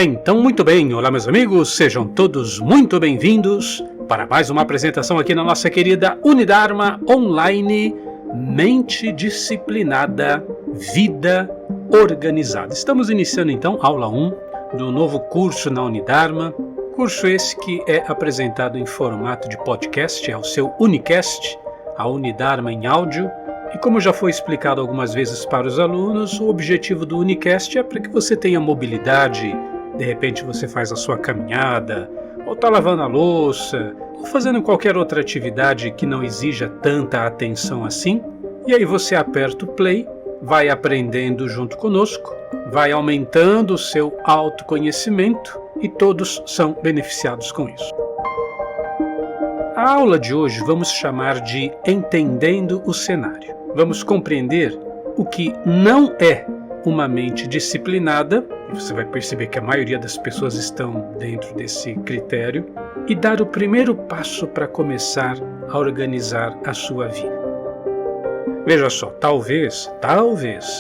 Então, muito bem, olá meus amigos, sejam todos muito bem-vindos para mais uma apresentação aqui na nossa querida Unidharma Online, Mente Disciplinada, Vida Organizada. Estamos iniciando então aula 1 do novo curso na Unidharma, curso esse que é apresentado em formato de podcast, é o seu Unicast, a Unidharma em áudio. E como já foi explicado algumas vezes para os alunos, o objetivo do Unicast é para que você tenha mobilidade. De repente você faz a sua caminhada, ou está lavando a louça, ou fazendo qualquer outra atividade que não exija tanta atenção assim. E aí você aperta o play, vai aprendendo junto conosco, vai aumentando o seu autoconhecimento e todos são beneficiados com isso. A aula de hoje vamos chamar de Entendendo o Cenário. Vamos compreender o que não é uma mente disciplinada, e você vai perceber que a maioria das pessoas estão dentro desse critério, e dar o primeiro passo para começar a organizar a sua vida. Veja só, talvez,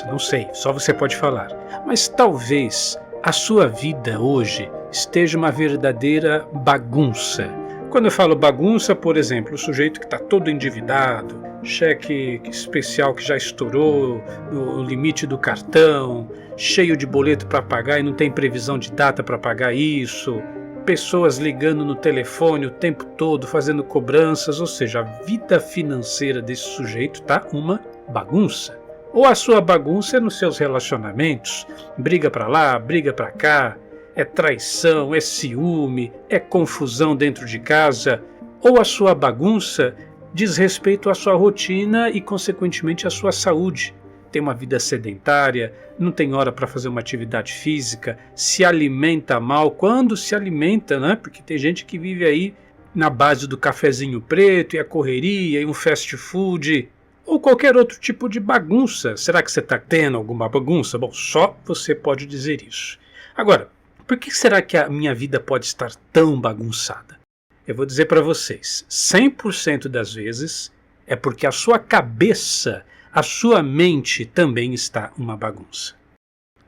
não sei, só você pode falar, mas talvez a sua vida hoje esteja uma verdadeira bagunça. Quando eu falo bagunça, por exemplo, o sujeito que está todo endividado, cheque especial que já estourou o limite do cartão, cheio de boleto para pagar e não tem previsão de data para pagar isso, pessoas ligando no telefone o tempo todo, fazendo cobranças, ou seja, a vida financeira desse sujeito está uma bagunça. Ou a sua bagunça é nos seus relacionamentos, briga para lá, briga para cá, é traição, é ciúme, é confusão dentro de casa, ou a sua bagunça diz respeito à sua rotina e, consequentemente, à sua saúde. Tem uma vida sedentária, não tem hora para fazer uma atividade física, se alimenta mal. Quando se alimenta, né? Porque tem gente que vive aí na base do cafezinho preto e a correria e um fast food, ou qualquer outro tipo de bagunça. Será que você está tendo alguma bagunça? Bom, só você pode dizer isso. Agora, por que será que a minha vida pode estar tão bagunçada? Eu vou dizer para vocês, 100% das vezes é porque a sua cabeça, a sua mente também está uma bagunça.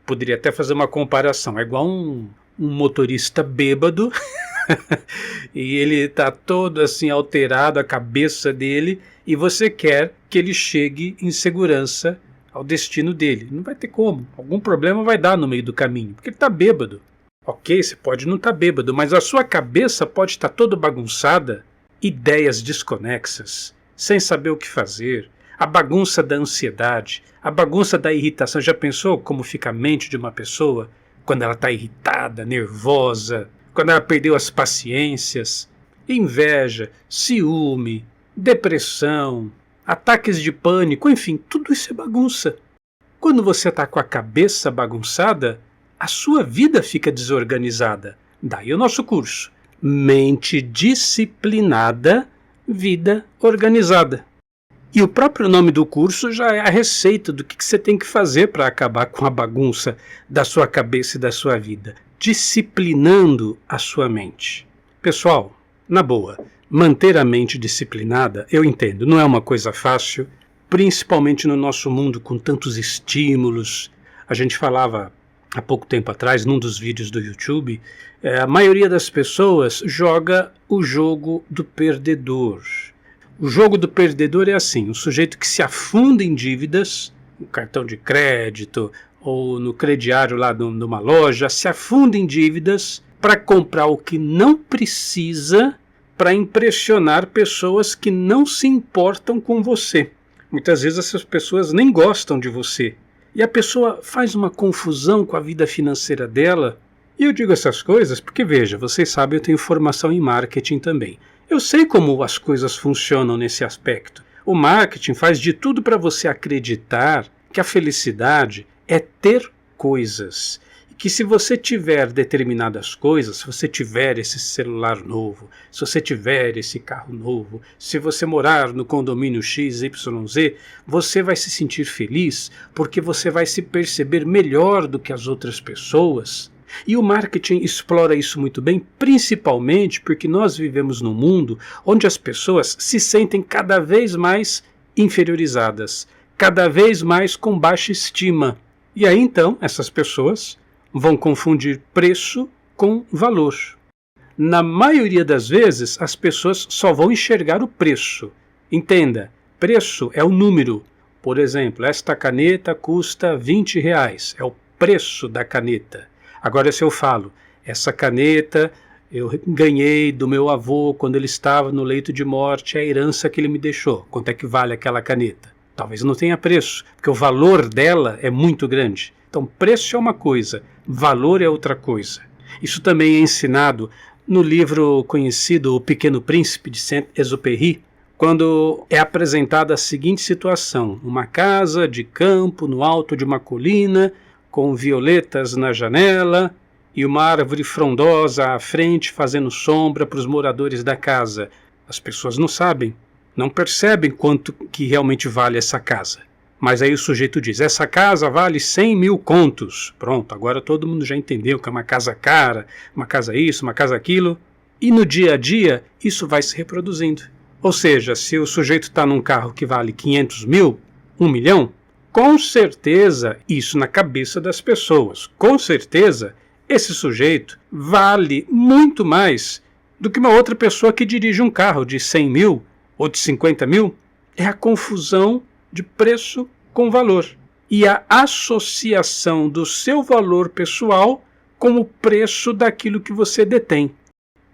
Poderia até fazer uma comparação, é igual um motorista bêbado e ele está todo assim alterado, a cabeça dele, e você quer que ele chegue em segurança ao destino dele. Não vai ter como, algum problema vai dar no meio do caminho, porque ele está bêbado. Ok, você pode não estar bêbado, mas a sua cabeça pode estar toda bagunçada, ideias desconexas, sem saber o que fazer, a bagunça da ansiedade, a bagunça da irritação. Já pensou como fica a mente de uma pessoa quando ela está irritada, nervosa, quando ela perdeu as paciências? Inveja, ciúme, depressão, ataques de pânico, enfim, tudo isso é bagunça. Quando você está com a cabeça bagunçada, a sua vida fica desorganizada. Daí o nosso curso, Mente Disciplinada, Vida Organizada. E o próprio nome do curso já é a receita do que você tem que fazer para acabar com a bagunça da sua cabeça e da sua vida. Disciplinando a sua mente. Pessoal, na boa, manter a mente disciplinada, eu entendo, não é uma coisa fácil, principalmente no nosso mundo com tantos estímulos. A gente falava há pouco tempo atrás, num dos vídeos do YouTube, a maioria das pessoas joga o jogo do perdedor. O jogo do perdedor é assim, o sujeito que se afunda em dívidas, no cartão de crédito ou no crediário lá numa loja, se afunda em dívidas para comprar o que não precisa para impressionar pessoas que não se importam com você. Muitas vezes essas pessoas nem gostam de você. E a pessoa faz uma confusão com a vida financeira dela. E eu digo essas coisas porque, veja, vocês sabem, eu tenho formação em marketing também. Eu sei como as coisas funcionam nesse aspecto. O marketing faz de tudo para você acreditar que a felicidade é ter coisas. Que se você tiver determinadas coisas, se você tiver esse celular novo, se você tiver esse carro novo, se você morar no condomínio XYZ, você vai se sentir feliz porque você vai se perceber melhor do que as outras pessoas. E o marketing explora isso muito bem, principalmente porque nós vivemos num mundo onde as pessoas se sentem cada vez mais inferiorizadas, cada vez mais com baixa estima. E aí então essas pessoas vão confundir preço com valor. Na maioria das vezes, as pessoas só vão enxergar o preço. Entenda, preço é o número. Por exemplo, esta caneta custa R$20, é o preço da caneta. Agora, se eu falo, essa caneta eu ganhei do meu avô quando ele estava no leito de morte, é a herança que ele me deixou. Quanto é que vale aquela caneta? Talvez não tenha preço, porque o valor dela é muito grande. Então, preço é uma coisa, valor é outra coisa. Isso também é ensinado no livro conhecido O Pequeno Príncipe, de Saint-Exupéry, quando é apresentada a seguinte situação: uma casa de campo no alto de uma colina, com violetas na janela e uma árvore frondosa à frente fazendo sombra para os moradores da casa. As pessoas não sabem, não percebem quanto que realmente vale essa casa. Mas aí o sujeito diz, essa casa vale 100 mil contos. Pronto, agora todo mundo já entendeu que é uma casa cara, uma casa isso, uma casa aquilo. E no dia a dia, isso vai se reproduzindo. Ou seja, se o sujeito está num carro que vale 500 mil, 1 milhão, com certeza, isso na cabeça das pessoas, com certeza, esse sujeito vale muito mais do que uma outra pessoa que dirige um carro de 100 mil ou de 50 mil. É a confusão de preço com valor e a associação do seu valor pessoal com o preço daquilo que você detém.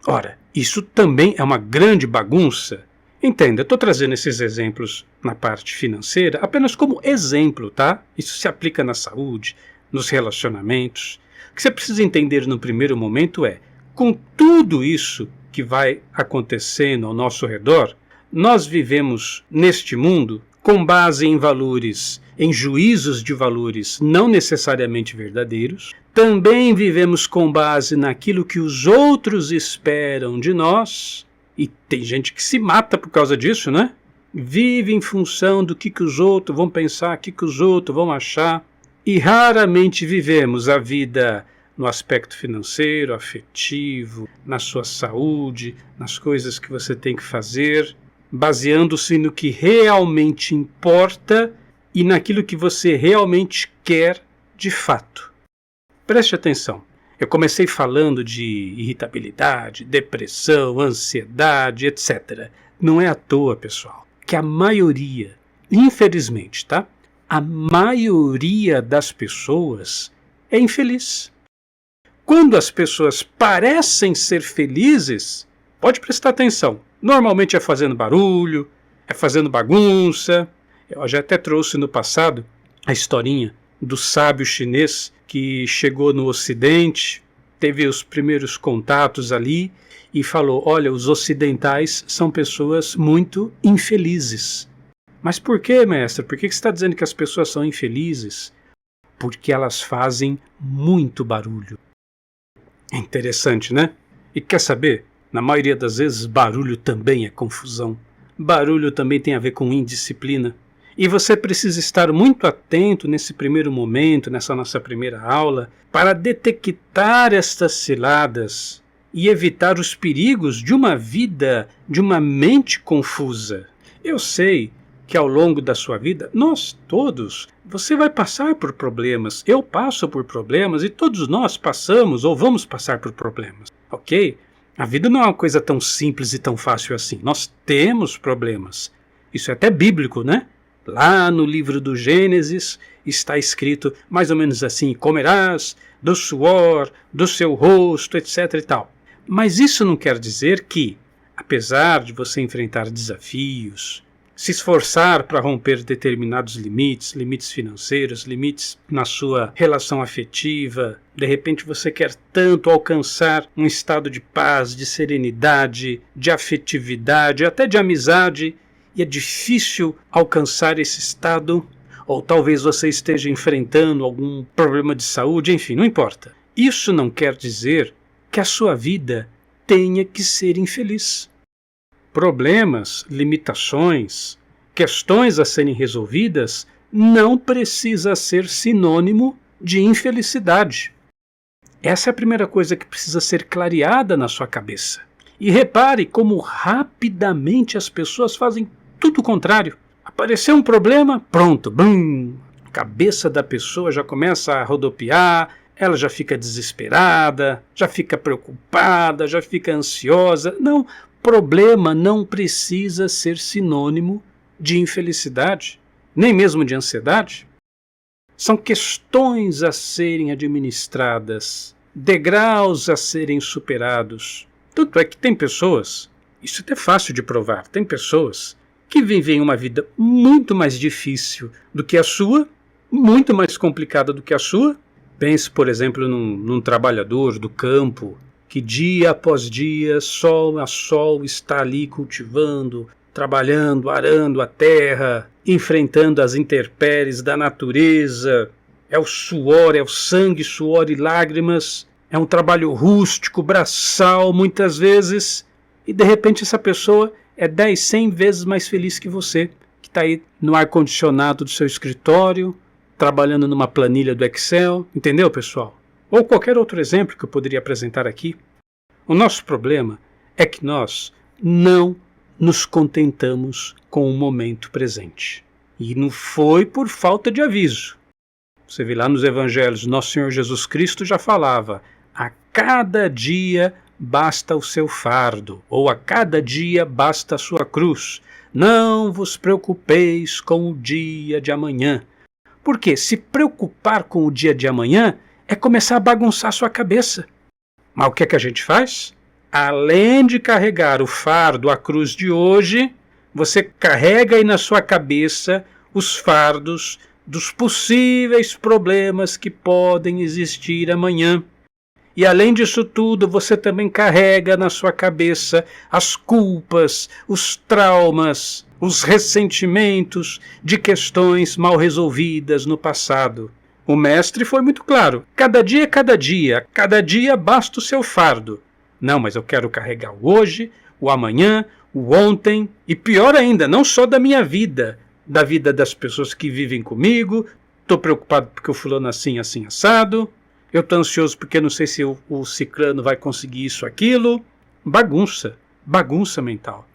Ora, isso também é uma grande bagunça. Entenda, eu estou trazendo esses exemplos na parte financeira apenas como exemplo, tá? Isso se aplica na saúde, nos relacionamentos. O que você precisa entender no primeiro momento é, com tudo isso que vai acontecendo ao nosso redor, nós vivemos neste mundo com base em valores, em juízos de valores não necessariamente verdadeiros. Também vivemos com base naquilo que os outros esperam de nós. E tem gente que se mata por causa disso, né? Vive em função do que os outros vão pensar, o que os outros vão achar. E raramente vivemos a vida no aspecto financeiro, afetivo, na sua saúde, nas coisas que você tem que fazer, baseando-se no que realmente importa e naquilo que você realmente quer de fato. Preste atenção. Eu comecei falando de irritabilidade, depressão, ansiedade, etc. Não é à toa, pessoal, que a maioria, infelizmente, tá? A maioria das pessoas é infeliz. Quando as pessoas parecem ser felizes, pode prestar atenção, normalmente é fazendo barulho, é fazendo bagunça. Eu já até trouxe no passado a historinha do sábio chinês que chegou no Ocidente, teve os primeiros contatos ali e falou, olha, os ocidentais são pessoas muito infelizes. Mas por que, mestre? Por que você está dizendo que as pessoas são infelizes? Porque elas fazem muito barulho. É interessante, né? E quer saber? Na maioria das vezes, barulho também é confusão. Barulho também tem a ver com indisciplina. E você precisa estar muito atento nesse primeiro momento, nessa nossa primeira aula, para detectar estas ciladas e evitar os perigos de uma vida, de uma mente confusa. Eu sei que ao longo da sua vida, nós todos, você vai passar por problemas, eu passo por problemas e todos nós passamos ou vamos passar por problemas, ok? A vida não é uma coisa tão simples e tão fácil assim. Nós temos problemas. Isso é até bíblico, né? Lá no livro do Gênesis está escrito mais ou menos assim, comerás do suor, do seu rosto, etc. e tal. Mas isso não quer dizer que, apesar de você enfrentar desafios, se esforçar para romper determinados limites, limites financeiros, limites na sua relação afetiva, de repente você quer tanto alcançar um estado de paz, de serenidade, de afetividade, até de amizade, e é difícil alcançar esse estado, ou talvez você esteja enfrentando algum problema de saúde, enfim, não importa. Isso não quer dizer que a sua vida tenha que ser infeliz. Problemas, limitações, questões a serem resolvidas não precisa ser sinônimo de infelicidade. Essa é a primeira coisa que precisa ser clareada na sua cabeça. E repare como rapidamente as pessoas fazem tudo o contrário. Apareceu um problema, pronto, bum! A cabeça da pessoa já começa a rodopiar, ela já fica desesperada, já fica preocupada, já fica ansiosa. Não, problema não precisa ser sinônimo de infelicidade, nem mesmo de ansiedade. São questões a serem administradas, degraus a serem superados. Tanto é que tem pessoas, isso é até fácil de provar, tem pessoas que vivem uma vida muito mais difícil do que a sua, muito mais complicada do que a sua. Pense, por exemplo, num trabalhador do campo que dia após dia, sol a sol, está ali cultivando, trabalhando, arando a terra, enfrentando as intempéries da natureza. É o suor, é o sangue, suor e lágrimas. É um trabalho rústico, braçal, muitas vezes. E de repente essa pessoa é 10, 100 vezes mais feliz que você, que está aí no ar-condicionado do seu escritório, trabalhando numa planilha do Excel. Entendeu, pessoal? Ou qualquer outro exemplo que eu poderia apresentar aqui. O nosso problema é que nós não nos contentamos com o momento presente. E não foi por falta de aviso. Você vê lá nos evangelhos, nosso Senhor Jesus Cristo já falava: a cada dia basta o seu fardo, ou a cada dia basta a sua cruz. Não vos preocupeis com o dia de amanhã. Porque se preocupar com o dia de amanhã é começar a bagunçar a sua cabeça. Mas o que é que a gente faz? Além de carregar o fardo, a cruz de hoje, você carrega aí na sua cabeça os fardos dos possíveis problemas que podem existir amanhã. E além disso tudo, você também carrega na sua cabeça as culpas, os traumas, os ressentimentos de questões mal resolvidas no passado. O mestre foi muito claro: cada dia basta o seu fardo. Não, mas eu quero carregar o hoje, o amanhã, o ontem, e pior ainda, não só da minha vida, da vida das pessoas que vivem comigo. Estou preocupado porque o fulano assim, assim, assado. Eu estou ansioso porque não sei se o ciclano vai conseguir isso, aquilo. Bagunça mental.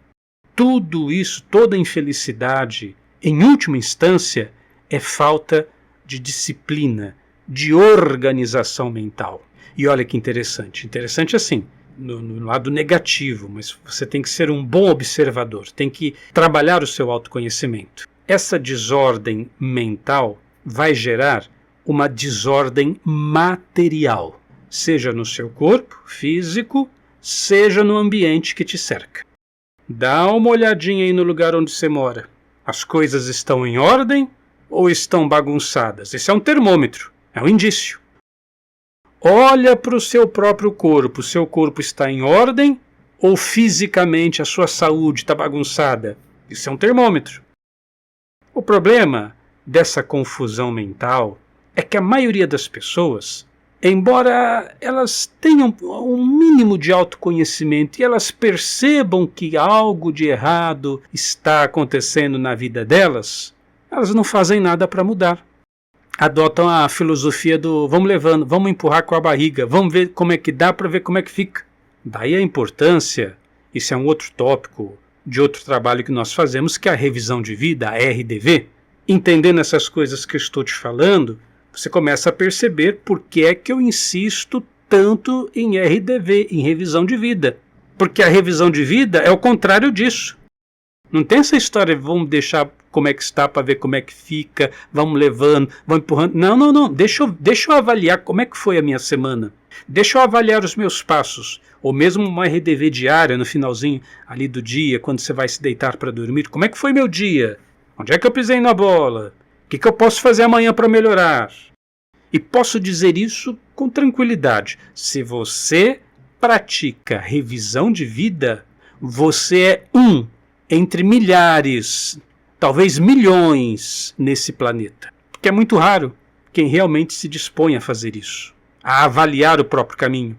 Tudo isso, toda infelicidade, em última instância, é falta de disciplina, de organização mental. E olha que interessante. Interessante assim, no lado negativo, mas você tem que ser um bom observador, tem que trabalhar o seu autoconhecimento. Essa desordem mental vai gerar uma desordem material, seja no seu corpo físico, seja no ambiente que te cerca. Dá uma olhadinha aí no lugar onde você mora. As coisas estão em ordem ou estão bagunçadas? Esse é um termômetro, é um indício. Olha para o seu próprio corpo. O seu corpo está em ordem ou fisicamente a sua saúde está bagunçada? Isso é um termômetro. O problema dessa confusão mental é que a maioria das pessoas, embora elas tenham um mínimo de autoconhecimento e elas percebam que algo de errado está acontecendo na vida delas, elas não fazem nada para mudar. Adotam a filosofia do vamos levando, vamos empurrar com a barriga, vamos ver como é que dá para ver como é que fica. Daí a importância, isso é um outro tópico de outro trabalho que nós fazemos, que é a revisão de vida, a RDV. Entendendo essas coisas que eu estou te falando, você começa a perceber por que é que eu insisto tanto em RDV, em revisão de vida. Porque a revisão de vida é o contrário disso. Não tem essa história, vamos deixar como é que está para ver como é que fica, vamos levando, vamos empurrando. Não. Deixa eu avaliar como é que foi a minha semana. Deixa eu avaliar os meus passos. Ou mesmo uma RDV diária no finalzinho ali do dia, quando você vai se deitar para dormir. Como é que foi meu dia? Onde é que eu pisei na bola? O que eu posso fazer amanhã para melhorar? E posso dizer isso com tranquilidade. Se você pratica revisão de vida, você é um entre milhares, talvez milhões nesse planeta. Porque é muito raro quem realmente se dispõe a fazer isso, a avaliar o próprio caminho.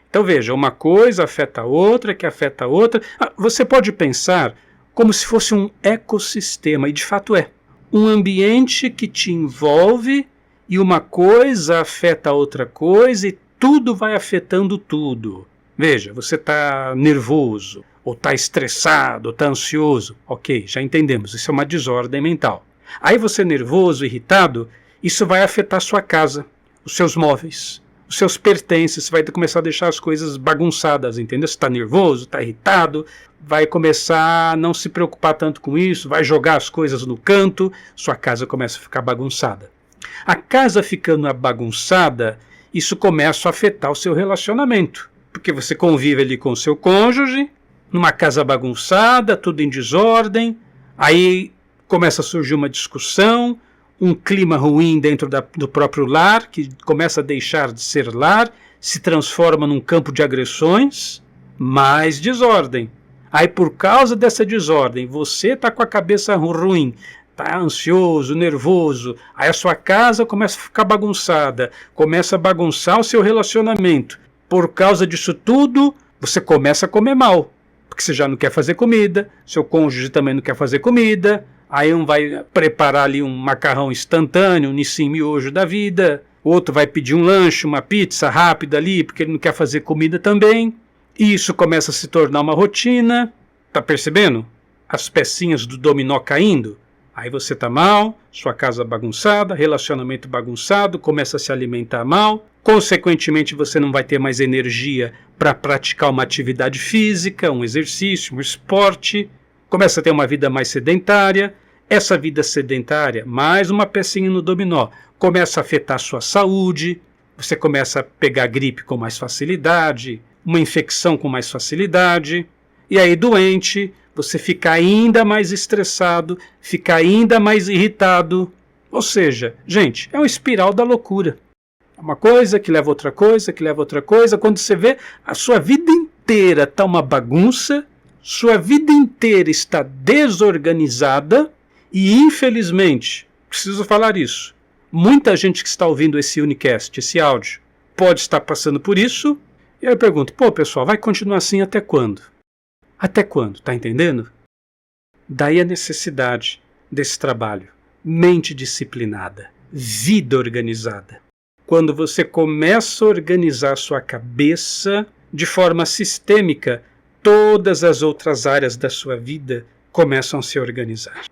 Então veja, uma coisa afeta a outra, que afeta a outra. Você pode pensar como se fosse um ecossistema, e de fato é. Um ambiente que te envolve e uma coisa afeta a outra coisa e tudo vai afetando tudo. Veja, você está nervoso, ou está estressado, ou está ansioso. Ok, já entendemos, isso é uma desordem mental. Aí você nervoso, irritado, isso vai afetar sua casa. os seus móveis, os seus pertences, você vai começar a deixar as coisas bagunçadas, entendeu? Você está nervoso, está irritado, vai começar a não se preocupar tanto com isso, vai jogar as coisas no canto, sua casa começa a ficar bagunçada. A casa ficando bagunçada, isso começa a afetar o seu relacionamento, porque você convive ali com o seu cônjuge, numa casa bagunçada, tudo em desordem, aí começa a surgir uma discussão, um clima ruim dentro do próprio lar, que começa a deixar de ser lar, se transforma num campo de agressões, mais desordem. Aí por causa dessa desordem, você está com a cabeça ruim, está ansioso, nervoso, aí a sua casa começa a ficar bagunçada, começa a bagunçar o seu relacionamento. Por causa disso tudo, você começa a comer mal, porque você já não quer fazer comida, seu cônjuge também não quer fazer comida, aí um vai preparar ali um macarrão instantâneo, um Nissin miojo da vida, o outro vai pedir um lanche, uma pizza rápida ali, porque ele não quer fazer comida também. E isso começa a se tornar uma rotina, tá percebendo? As pecinhas do dominó caindo. Aí você tá mal, sua casa bagunçada, relacionamento bagunçado, começa a se alimentar mal, consequentemente você não vai ter mais energia para praticar uma atividade física, um exercício, um esporte, começa a ter uma vida mais sedentária. Essa vida sedentária, mais uma pecinha no dominó, começa a afetar a sua saúde, você começa a pegar gripe com mais facilidade, uma infecção com mais facilidade, e aí doente, você fica ainda mais estressado, fica ainda mais irritado. Ou seja, gente, é uma espiral da loucura. É uma coisa que leva a outra coisa, que leva a outra coisa. Quando você vê, a sua vida inteira está uma bagunça, sua vida inteira está desorganizada e, infelizmente, preciso falar isso, muita gente que está ouvindo esse unicast, esse áudio, pode estar passando por isso. E aí eu pergunto, pô pessoal, vai continuar assim até quando? Até quando, tá entendendo? Daí a necessidade desse trabalho. Mente disciplinada, vida organizada. Quando você começa a organizar sua cabeça de forma sistêmica, todas as outras áreas da sua vida começam a se organizar.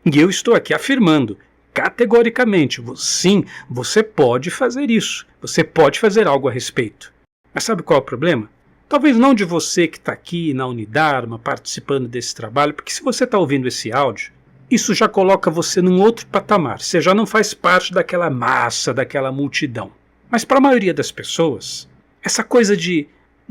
E eu estou aqui afirmando, categoricamente, sim, você pode fazer isso, você pode fazer algo a respeito. Mas sabe qual é o problema? Talvez não de você que está aqui na Unidarma participando desse trabalho, porque se você está ouvindo esse áudio, isso já coloca você num outro patamar, você já não faz parte daquela massa, daquela multidão. Mas para a maioria das pessoas, essa coisa de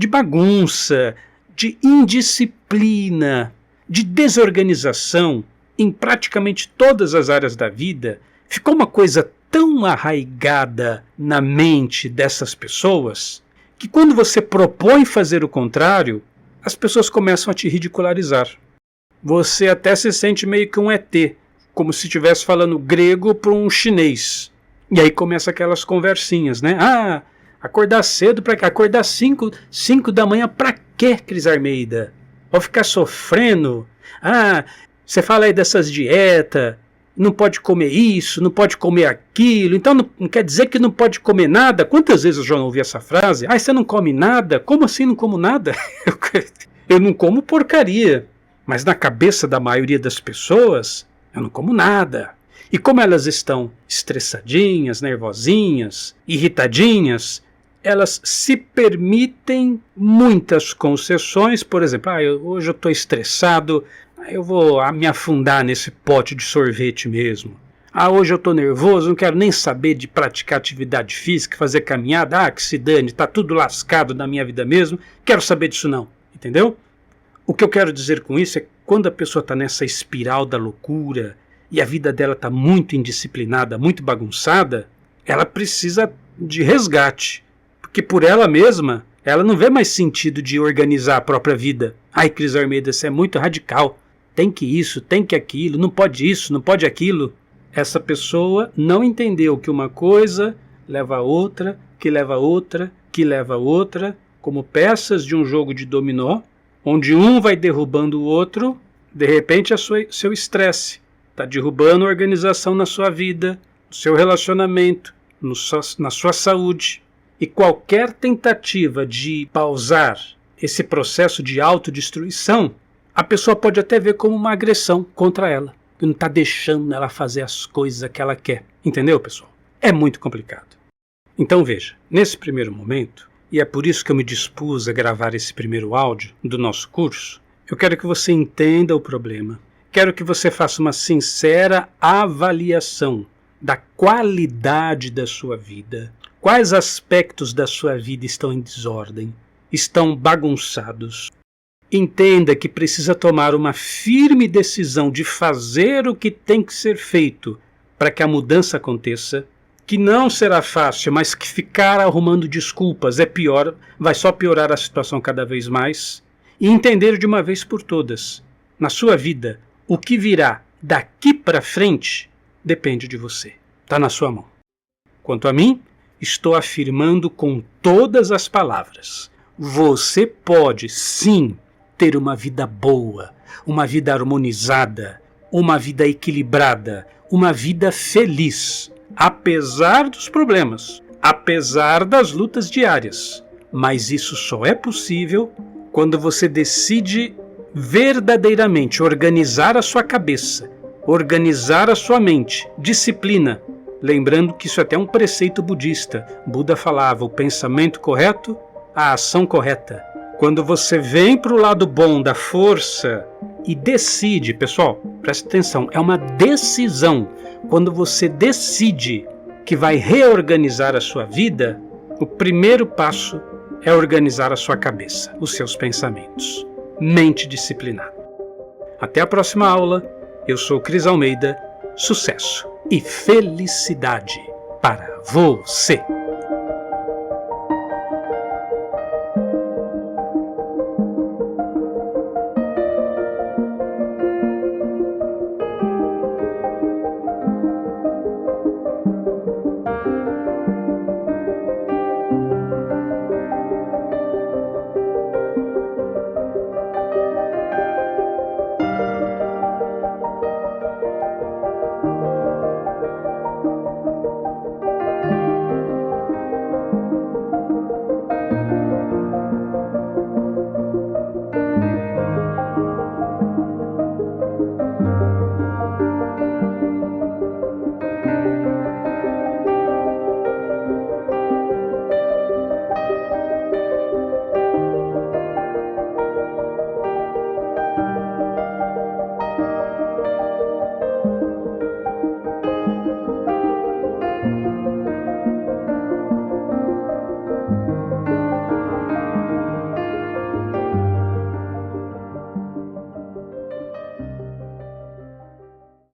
bagunça, de indisciplina, de desorganização em praticamente todas as áreas da vida, ficou uma coisa tão arraigada na mente dessas pessoas que quando você propõe fazer o contrário, as pessoas começam a te ridicularizar. Você até se sente meio que um ET, como se estivesse falando grego para um chinês. E aí começa aquelas conversinhas, né? Ah, acordar cedo para quê? Acordar 5 da manhã para quê, Cris Armeida? Vou ficar sofrendo? Ah, você fala aí dessas dietas, não pode comer isso, não pode comer aquilo, então não quer dizer que não pode comer nada? Quantas vezes eu já não ouvi essa frase? Ah, você não come nada? Como assim não como nada? Eu não como porcaria, mas na cabeça da maioria das pessoas, eu não como nada. E como elas estão estressadinhas, nervosinhas, irritadinhas, elas se permitem muitas concessões. Por exemplo, hoje eu estou estressado, eu vou me afundar nesse pote de sorvete mesmo. Hoje eu estou nervoso, não quero nem saber de praticar atividade física, fazer caminhada. Que se dane, está tudo lascado na minha vida mesmo, quero saber disso não, entendeu? O que eu quero dizer com isso é que quando a pessoa está nessa espiral da loucura e a vida dela está muito indisciplinada, muito bagunçada, ela precisa de resgate, porque por ela mesma, ela não vê mais sentido de organizar a própria vida. Ai, Cris Armeida, você é muito radical. Tem que isso, tem que aquilo, não pode isso, não pode aquilo. Essa pessoa não entendeu que uma coisa leva a outra, que leva a outra, que leva a outra, como peças de um jogo de dominó, onde um vai derrubando o outro, de repente é seu estresse. Está derrubando a organização na sua vida, no seu relacionamento, na sua saúde. E qualquer tentativa de pausar esse processo de autodestruição, a pessoa pode até ver como uma agressão contra ela, que não está deixando ela fazer as coisas que ela quer. Entendeu, pessoal? É muito complicado. Então veja, nesse primeiro momento, e é por isso que eu me dispus a gravar esse primeiro áudio do nosso curso, eu quero que você entenda o problema. Quero que você faça uma sincera avaliação da qualidade da sua vida. Quais aspectos da sua vida estão em desordem, estão bagunçados? Entenda que precisa tomar uma firme decisão de fazer o que tem que ser feito para que a mudança aconteça, que não será fácil, mas que ficar arrumando desculpas é pior, vai só piorar a situação cada vez mais, e entender de uma vez por todas, na sua vida, o que virá daqui para frente depende de você, está na sua mão. Quanto a mim, estou afirmando com todas as palavras, você pode sim ter uma vida boa, uma vida harmonizada, uma vida equilibrada, uma vida feliz, apesar dos problemas, apesar das lutas diárias. Mas isso só é possível quando você decide verdadeiramente organizar a sua cabeça, organizar a sua mente, disciplina. Lembrando que isso é até um preceito budista. Buda falava: o pensamento correto, a ação correta. Quando você vem para o lado bom da força e decide, pessoal, presta atenção, é uma decisão. Quando você decide que vai reorganizar a sua vida, o primeiro passo é organizar a sua cabeça, os seus pensamentos. Mente disciplinada. Até a próxima aula. Eu sou Cris Almeida. Sucesso e felicidade para você!